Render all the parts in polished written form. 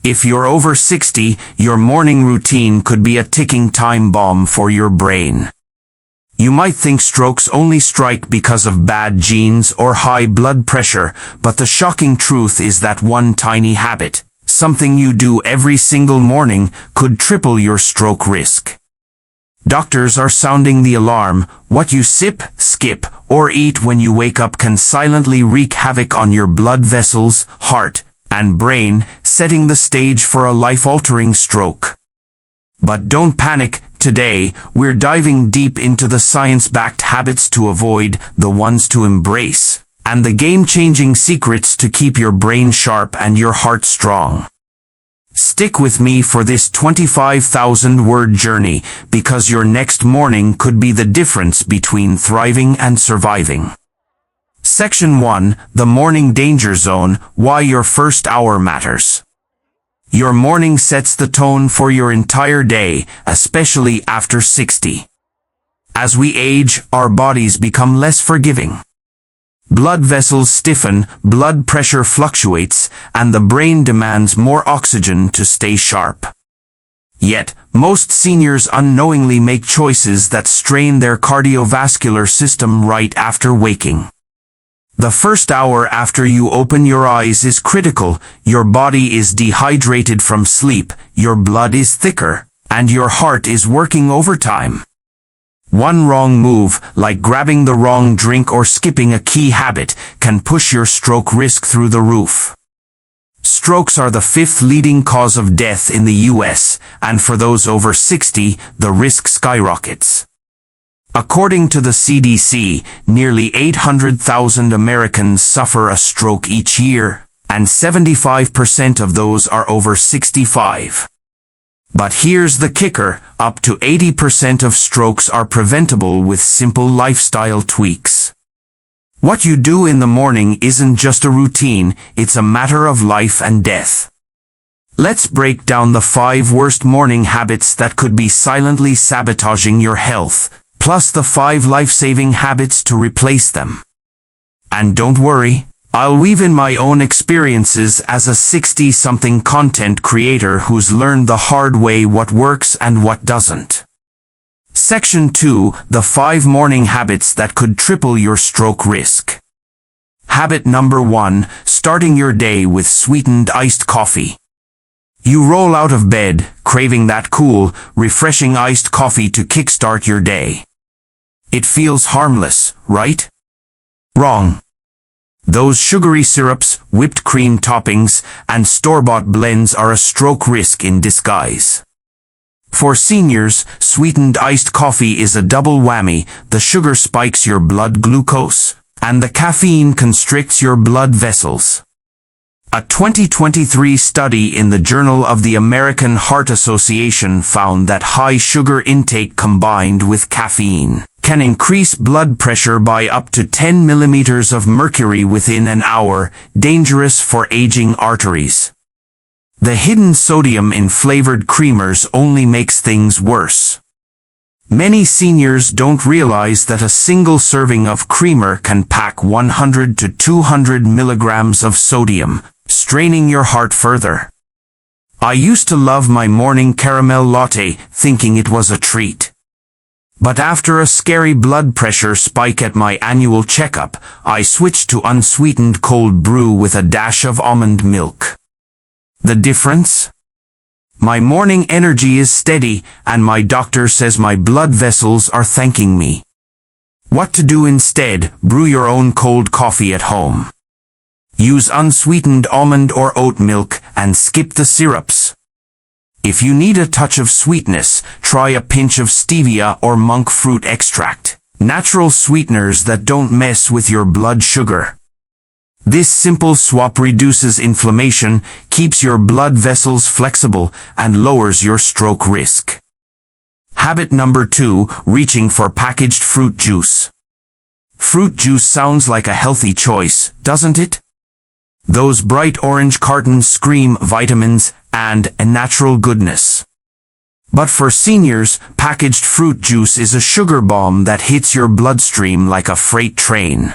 If you're over 60, your morning routine could be a ticking time bomb for your brain. You might think strokes only strike because of bad genes or high blood pressure, but the shocking truth is that one tiny habit, something you do every single morning, could triple your stroke risk. Doctors are sounding the alarm. What you sip, skip, or eat when you wake up can silently wreak havoc on your blood vessels, heart, and brain, setting the stage for a life-altering stroke. But don't panic. Today, we're diving deep into the science-backed habits to avoid, the ones to embrace, and the game-changing secrets to keep your brain sharp and your heart strong. Stick with me for this 25,000-word journey, because your next morning could be the difference between thriving and surviving. Section 1, The Morning Danger Zone, Why Your First Hour Matters. Your morning sets the tone for your entire day, especially after 60. As we age, our bodies become less forgiving. Blood vessels stiffen, blood pressure fluctuates, and the brain demands more oxygen to stay sharp. Yet, most seniors unknowingly make choices that strain their cardiovascular system right after waking. The first hour after you open your eyes is critical. Your body is dehydrated from sleep, your blood is thicker, and your heart is working overtime. One wrong move, like grabbing the wrong drink or skipping a key habit, can push your stroke risk through the roof. Strokes are the 5th leading cause of death in the US, and for those over 60, the risk skyrockets. According to the CDC, nearly 800,000 Americans suffer a stroke each year, and 75% of those are over 65. But here's the kicker, up to 80% of strokes are preventable with simple lifestyle tweaks. What you do in the morning isn't just a routine, it's a matter of life and death. Let's break down the 5 worst morning habits that could be silently sabotaging your health, plus the 5 life-saving habits to replace them. And don't worry, I'll weave in my own experiences as a 60-something content creator who's learned the hard way what works and what doesn't. Section 2, The 5 Morning Habits That Could Triple Your Stroke Risk. Habit number 1, starting your day with sweetened iced coffee. You roll out of bed, craving that cool, refreshing iced coffee to kickstart your day. It feels harmless, right? Wrong. Those sugary syrups, whipped cream toppings, and store-bought blends are a stroke risk in disguise. For seniors, sweetened iced coffee is a double whammy. The sugar spikes your blood glucose, and the caffeine constricts your blood vessels. A 2023 study in the Journal of the American Heart Association found that high sugar intake combined with caffeine can increase blood pressure by up to 10 millimeters of mercury within an hour, dangerous for aging arteries. The hidden sodium in flavored creamers only makes things worse. Many seniors don't realize that a single serving of creamer can pack 100 to 200 milligrams of sodium, straining your heart further. I used to love my morning caramel latte, thinking it was a treat. But after a scary blood pressure spike at my annual checkup, I switched to unsweetened cold brew with a dash of almond milk. The difference? My morning energy is steady, and my doctor says my blood vessels are thanking me. What to do instead? Brew your own cold coffee at home. Use unsweetened almond or oat milk, and skip the syrups. If you need a touch of sweetness, try a pinch of stevia or monk fruit extract, natural sweeteners that don't mess with your blood sugar. This simple swap reduces inflammation, keeps your blood vessels flexible, and lowers your stroke risk. Habit number 2, reaching for packaged fruit juice. Fruit juice sounds like a healthy choice, doesn't it? Those bright orange cartons scream vitamins and a natural goodness. But for seniors, packaged fruit juice is a sugar bomb that hits your bloodstream like a freight train.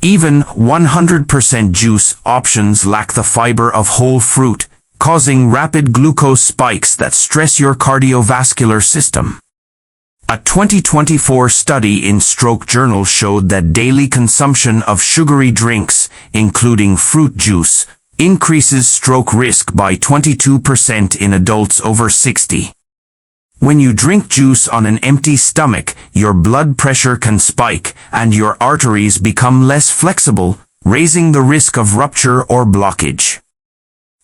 Even 100% juice options lack the fiber of whole fruit, causing rapid glucose spikes that stress your cardiovascular system. A 2024 study in Stroke Journal showed that daily consumption of sugary drinks, including fruit juice, increases stroke risk by 22% in adults over 60. When you drink juice on an empty stomach, your blood pressure can spike and your arteries become less flexible, raising the risk of rupture or blockage.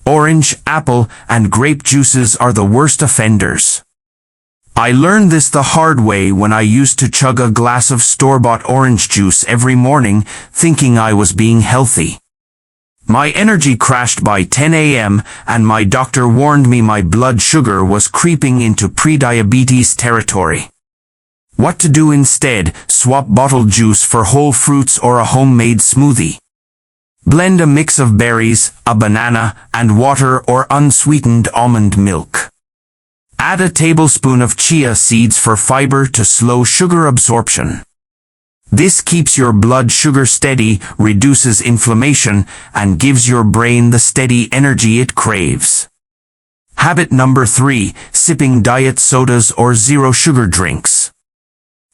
Orange, apple, and grape juices are the worst offenders. I learned this the hard way when I used to chug a glass of store-bought orange juice every morning, thinking I was being healthy. My energy crashed by 10 a.m. and my doctor warned me my blood sugar was creeping into pre-diabetes territory. What to do instead? Swap bottled juice for whole fruits or a homemade smoothie. Blend a mix of berries, a banana, and water or unsweetened almond milk. Add a tablespoon of chia seeds for fiber to slow sugar absorption. This keeps your blood sugar steady, reduces inflammation, and gives your brain the steady energy it craves. Habit number 3, sipping diet sodas or zero sugar drinks.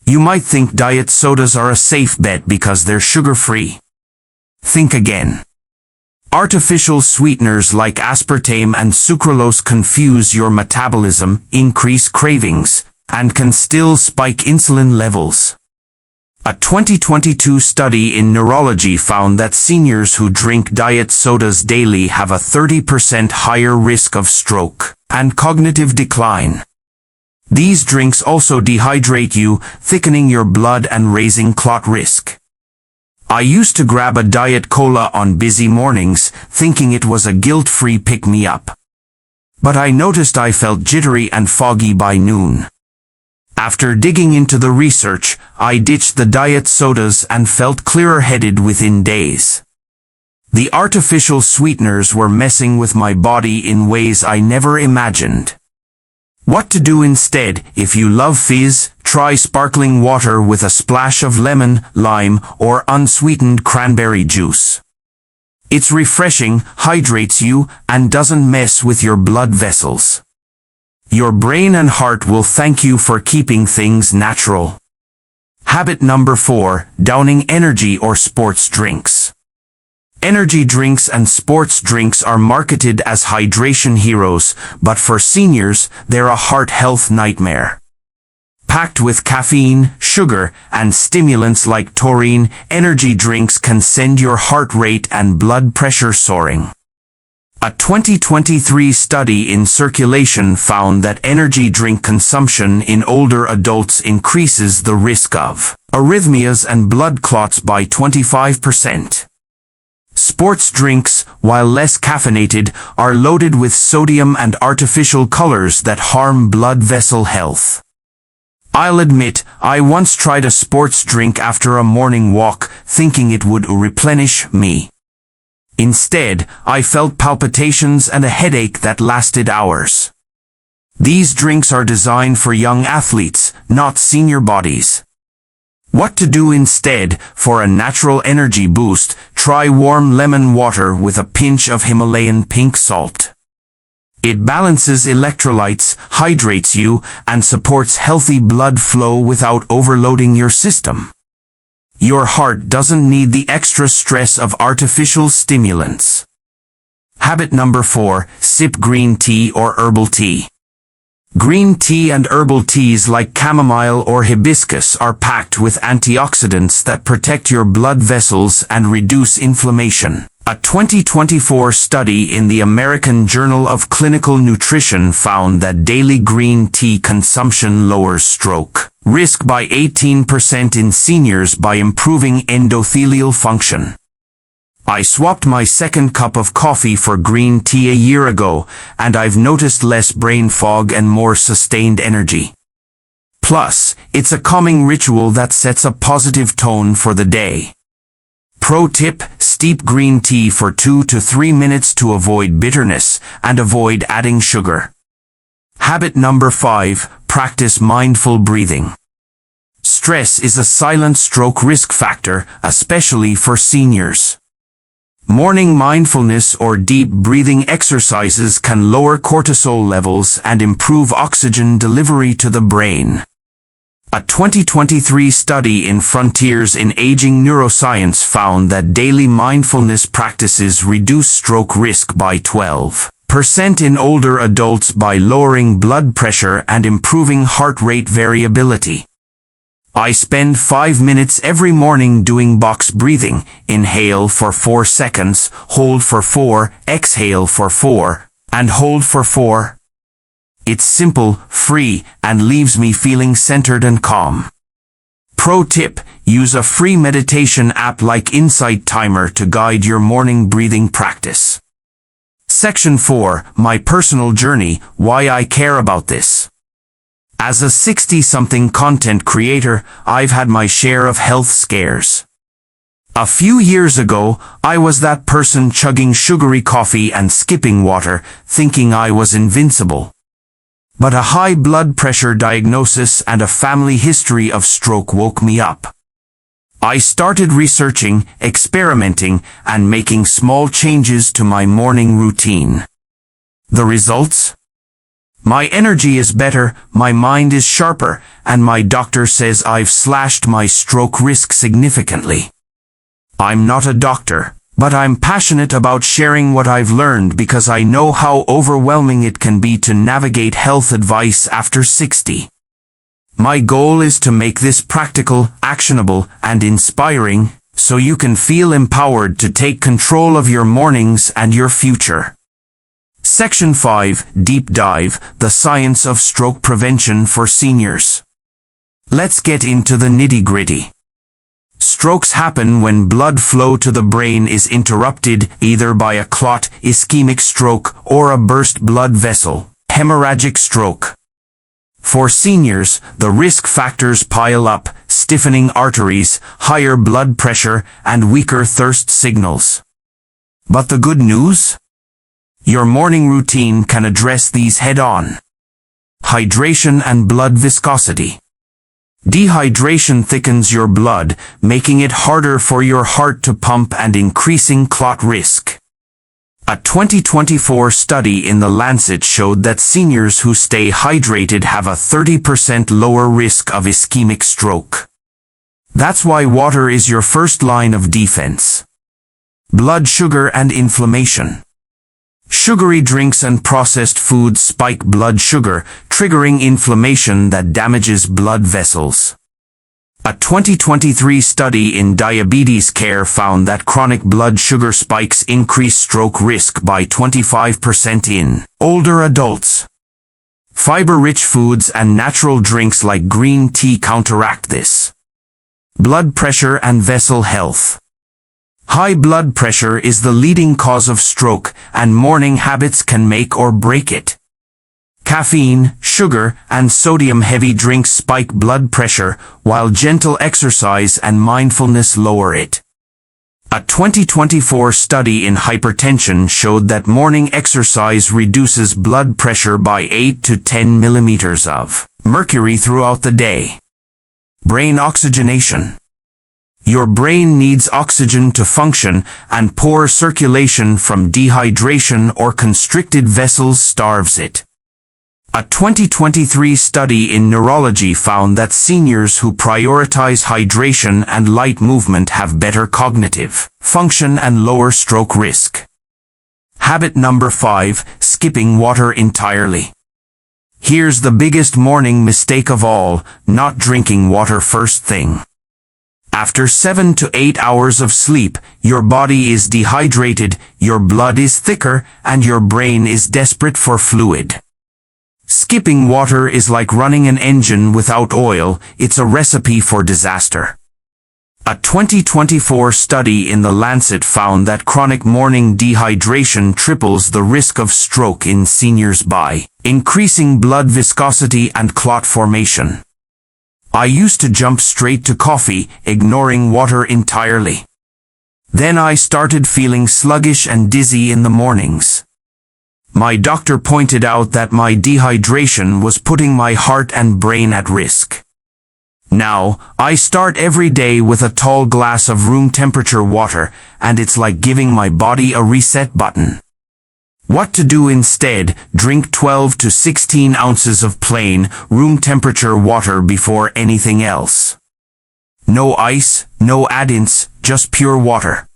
You might think diet sodas are a safe bet because they're sugar-free. Think again. Artificial sweeteners like aspartame and sucralose confuse your metabolism, increase cravings, and can still spike insulin levels. A 2022 study in neurology found that seniors who drink diet sodas daily have a 30% higher risk of stroke and cognitive decline. These drinks also dehydrate you, thickening your blood and raising clot risk. I used to grab a diet cola on busy mornings, thinking it was a guilt-free pick-me-up. But I noticed I felt jittery and foggy by noon. After digging into the research, I ditched the diet sodas and felt clearer-headed within days. The artificial sweeteners were messing with my body in ways I never imagined. What to do instead? If you love fizz, try sparkling water with a splash of lemon, lime, or unsweetened cranberry juice. It's refreshing, hydrates you, and doesn't mess with your blood vessels. Your brain and heart will thank you for keeping things natural. Habit number 4, downing energy or sports drinks. Energy drinks and sports drinks are marketed as hydration heroes, but for seniors, they're a heart health nightmare. Packed with caffeine, sugar, and stimulants like taurine, energy drinks can send your heart rate and blood pressure soaring. A 2023 study in Circulation found that energy drink consumption in older adults increases the risk of arrhythmias and blood clots by 25%. Sports drinks, while less caffeinated, are loaded with sodium and artificial colors that harm blood vessel health. I'll admit, I once tried a sports drink after a morning walk, thinking it would replenish me. Instead, I felt palpitations and a headache that lasted hours. These drinks are designed for young athletes, not senior bodies. What to do instead? For a natural energy boost, try warm lemon water with a pinch of Himalayan pink salt. It balances electrolytes, hydrates you, and supports healthy blood flow without overloading your system. Your heart doesn't need the extra stress of artificial stimulants. Habit number 4, sip green tea or herbal tea. Green tea and herbal teas like chamomile or hibiscus are packed with antioxidants that protect your blood vessels and reduce inflammation. A 2024 study in the American Journal of Clinical Nutrition found that daily green tea consumption lowers stroke risk by 18% in seniors by improving endothelial function. I swapped my second cup of coffee for green tea a year ago, and I've noticed less brain fog and more sustained energy. Plus, it's a calming ritual that sets a positive tone for the day. Pro tip, steep green tea for 2 to 3 minutes to avoid bitterness and avoid adding sugar. Habit number 5, practice mindful breathing. Stress is a silent stroke risk factor, especially for seniors. Morning mindfulness or deep breathing exercises can lower cortisol levels and improve oxygen delivery to the brain. A 2023 study in Frontiers in Aging Neuroscience found that daily mindfulness practices reduce stroke risk by 12% in older adults by lowering blood pressure and improving heart rate variability. I spend 5 minutes every morning doing box breathing. Inhale for 4 seconds, hold for 4, exhale for 4, and hold for 4. It's simple, free, and leaves me feeling centered and calm. Pro tip: use a free meditation app like Insight Timer to guide your morning breathing practice. Section 4. My personal journey, why I care about this. As a 60-something content creator, I've had my share of health scares. A few years ago, I was that person chugging sugary coffee and skipping water, thinking I was invincible. But a high blood pressure diagnosis and a family history of stroke woke me up. I started researching, experimenting, and making small changes to my morning routine. The results? My energy is better, my mind is sharper, and my doctor says I've slashed my stroke risk significantly. I'm not a doctor, but I'm passionate about sharing what I've learned because I know how overwhelming it can be to navigate health advice after 60. My goal is to make this practical, actionable, and inspiring, so you can feel empowered to take control of your mornings and your future. Section 5. Deep Dive, the science of stroke prevention for seniors. Let's get into the nitty-gritty. Strokes happen when blood flow to the brain is interrupted either by a clot, ischemic stroke, or a burst blood vessel, hemorrhagic stroke. For seniors, the risk factors pile up: stiffening arteries, higher blood pressure, and weaker thirst signals. But the good news? Your morning routine can address these head-on. Hydration and blood viscosity. Dehydration thickens your blood, making it harder for your heart to pump and increasing clot risk. A 2024 study in The Lancet showed that seniors who stay hydrated have a 30% lower risk of ischemic stroke. That's why water is your first line of defense. Blood sugar and inflammation. Sugary drinks and processed foods spike blood sugar, triggering inflammation that damages blood vessels. A 2023 study in diabetes care found that chronic blood sugar spikes increase stroke risk by 25% in older adults. Fiber-rich foods and natural drinks like green tea counteract this. Blood pressure and vessel health. High blood pressure is the leading cause of stroke, and morning habits can make or break it. Caffeine, sugar, and sodium-heavy drinks spike blood pressure, while gentle exercise and mindfulness lower it. A 2024 study in hypertension showed that morning exercise reduces blood pressure by 8 to 10 millimeters of mercury throughout the day. Brain oxygenation. Your brain needs oxygen to function, and poor circulation from dehydration or constricted vessels starves it. A 2023 study in neurology found that seniors who prioritize hydration and light movement have better cognitive function and lower stroke risk. Habit number 5, skipping water entirely. Here's the biggest morning mistake of all: not drinking water first thing. After 7 to 8 hours of sleep, your body is dehydrated, your blood is thicker, and your brain is desperate for fluid. Skipping water is like running an engine without oil. It's a recipe for disaster. A 2024 study in The Lancet found that chronic morning dehydration triples the risk of stroke in seniors by increasing blood viscosity and clot formation. I used to jump straight to coffee, ignoring water entirely. Then I started feeling sluggish and dizzy in the mornings. My doctor pointed out that my dehydration was putting my heart and brain at risk. Now, I start every day with a tall glass of room temperature water, and it's like giving my body a reset button. What to do instead? Drink 12 to 16 ounces of plain, room temperature water before anything else. No ice, no add-ins, just pure water.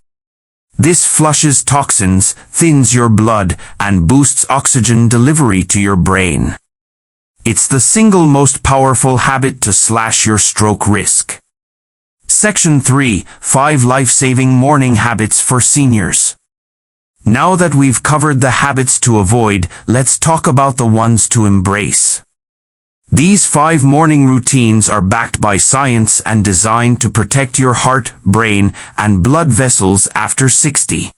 This flushes toxins, thins your blood, and boosts oxygen delivery to your brain. It's the single most powerful habit to slash your stroke risk. Section 3. 5 Life-Saving Morning Habits for Seniors. Now that we've covered the habits to avoid, let's talk about the ones to embrace. These 5 morning routines are backed by science and designed to protect your heart, brain, and blood vessels after 60.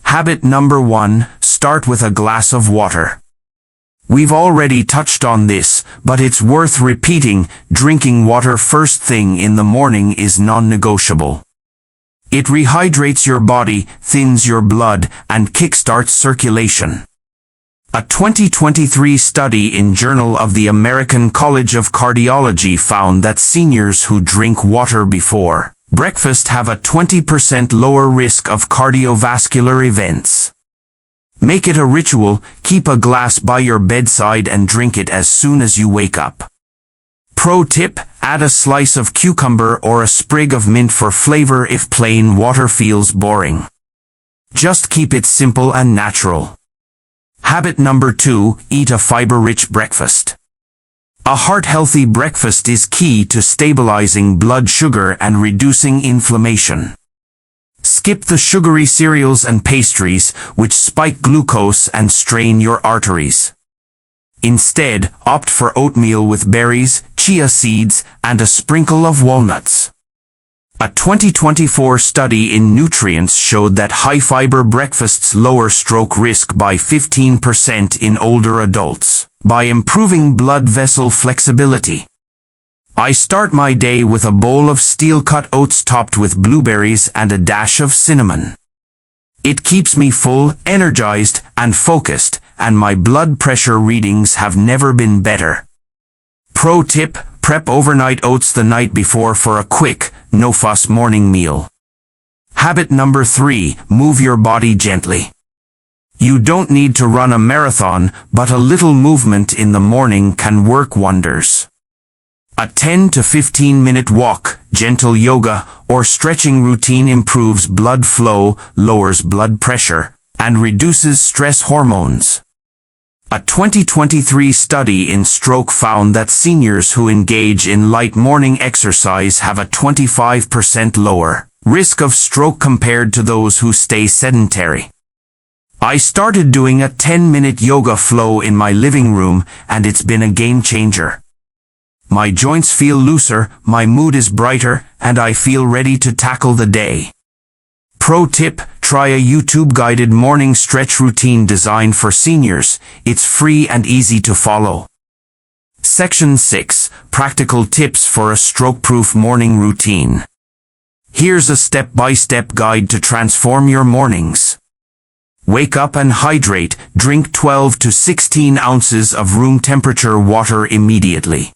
Habit number 1. Start with a glass of water. We've already touched on this, but it's worth repeating. Drinking water first thing in the morning is non-negotiable. It rehydrates your body, thins your blood, and kickstarts circulation. A 2023 study in Journal of the American College of Cardiology found that seniors who drink water before breakfast have a 20% lower risk of cardiovascular events. Make it a ritual. Keep a glass by your bedside and drink it as soon as you wake up. Pro tip: add a slice of cucumber or a sprig of mint for flavor if plain water feels boring. Just keep it simple and natural. Habit number 2. Eat a fiber-rich breakfast. A heart-healthy breakfast is key to stabilizing blood sugar and reducing inflammation. Skip the sugary cereals and pastries, which spike glucose and strain your arteries. Instead, opt for oatmeal with berries, chia seeds, and a sprinkle of walnuts. A 2024 study in Nutrients showed that high-fiber breakfasts lower stroke risk by 15% in older adults, by improving blood vessel flexibility. I start my day with a bowl of steel-cut oats topped with blueberries and a dash of cinnamon. It keeps me full, energized, and focused, and my blood pressure readings have never been better. Pro tip: prep overnight oats the night before for a quick, no-fuss morning meal. Habit number 3. Move your body gently. You don't need to run a marathon, but a little movement in the morning can work wonders. A 10 to 15-minute walk, gentle yoga, or stretching routine improves blood flow, lowers blood pressure, and reduces stress hormones. A 2023 study in stroke found that seniors who engage in light morning exercise have a 25% lower risk of stroke compared to those who stay sedentary. I started doing a 10-minute yoga flow in my living room, and it's been a game changer. My joints feel looser, my mood is brighter, and I feel ready to tackle the day. Pro tip: try a YouTube-guided morning stretch routine designed for seniors. It's free and easy to follow. Section 6. Practical tips for a stroke-proof morning routine. Here's a step-by-step guide to transform your mornings. Wake up and hydrate. Drink 12 to 16 ounces of room temperature water immediately.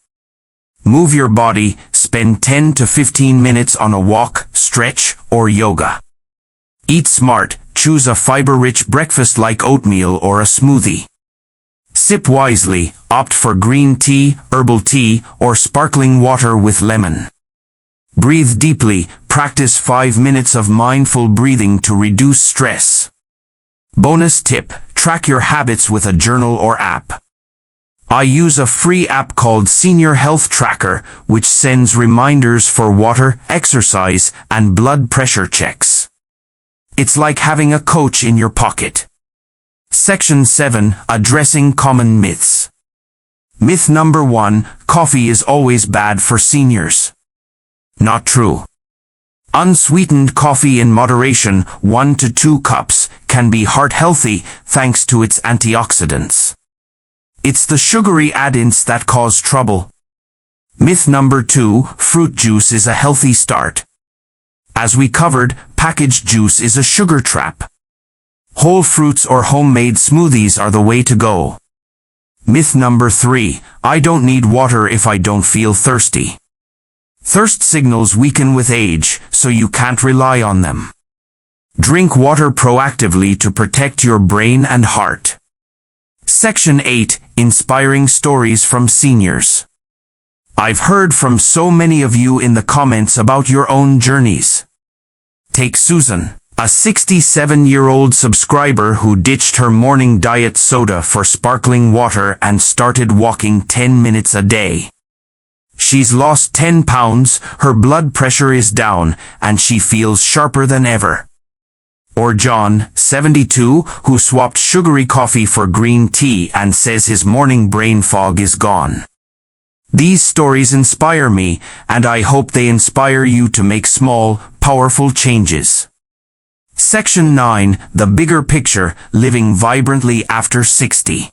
Move your body. Spend 10 to 15 minutes on a walk, stretch, or yoga. Eat smart. Choose a fiber-rich breakfast like oatmeal or a smoothie. Sip wisely. Opt for green tea, herbal tea, or sparkling water with lemon. Breathe deeply. Practice 5 minutes of mindful breathing to reduce stress. Bonus tip: track your habits with a journal or app. I use a free app called Senior Health Tracker, which sends reminders for water, exercise, and blood pressure checks. It's like having a coach in your pocket. Section 7. Addressing common myths. Myth number 1. Coffee is always bad for seniors. Not true. Unsweetened coffee in moderation, 1 to 2 cups, can be heart-healthy thanks to its antioxidants. It's the sugary add-ins that cause trouble. Myth number 2. Fruit juice is a healthy start. As we covered, packaged juice is a sugar trap. Whole fruits or homemade smoothies are the way to go. Myth number 3. I don't need water if I don't feel thirsty. Thirst signals weaken with age, so you can't rely on them. Drink water proactively to protect your brain and heart. Section 8. Inspiring stories from seniors. I've heard from so many of you in the comments about your own journeys. Take Susan, a 67-year-old subscriber who ditched her morning diet soda for sparkling water and started walking 10 minutes a day. She's lost 10 pounds, her blood pressure is down, and she feels sharper than ever. Or John, 72, who swapped sugary coffee for green tea and says his morning brain fog is gone. These stories inspire me, and I hope they inspire you to make small, powerful changes. Section 9. The bigger picture, living vibrantly after 60.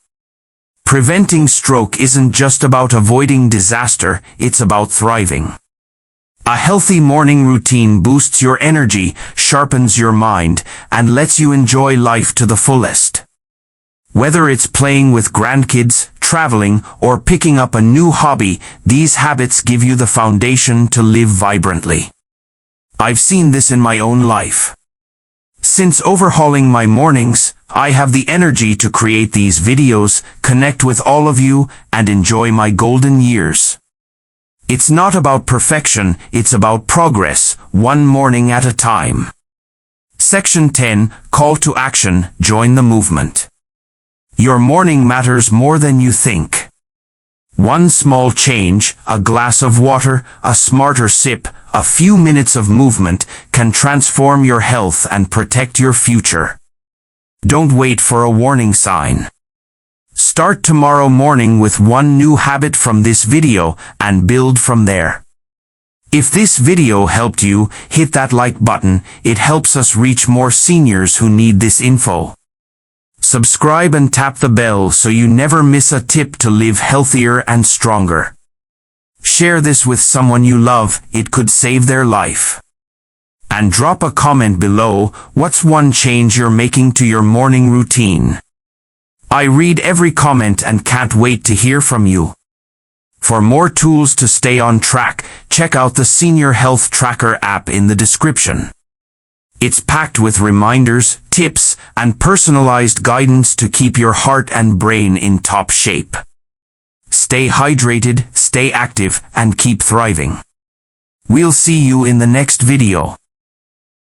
Preventing stroke isn't just about avoiding disaster, it's about thriving. A healthy morning routine boosts your energy, sharpens your mind, and lets you enjoy life to the fullest. Whether it's playing with grandkids, traveling, or picking up a new hobby, these habits give you the foundation to live vibrantly. I've seen this in my own life. Since overhauling my mornings, I have the energy to create these videos, connect with all of you, and enjoy my golden years. It's not about perfection, it's about progress, one morning at a time. Section 10. Call to action, join the movement. Your morning matters more than you think. One small change, a glass of water, a smarter sip, a few minutes of movement, can transform your health and protect your future. Don't wait for a warning sign. Start tomorrow morning with one new habit from this video and build from there. If this video helped you, hit that like button, it helps us reach more seniors who need this info. Subscribe and tap the bell so you never miss a tip to live healthier and stronger. Share this with someone you love, it could save their life. And drop a comment below, what's one change you're making to your morning routine? I read every comment and can't wait to hear from you. For more tools to stay on track, check out the Senior Health Tracker app in the description. It's packed with reminders, tips, and personalized guidance to keep your heart and brain in top shape. Stay hydrated, stay active, and keep thriving. We'll see you in the next video.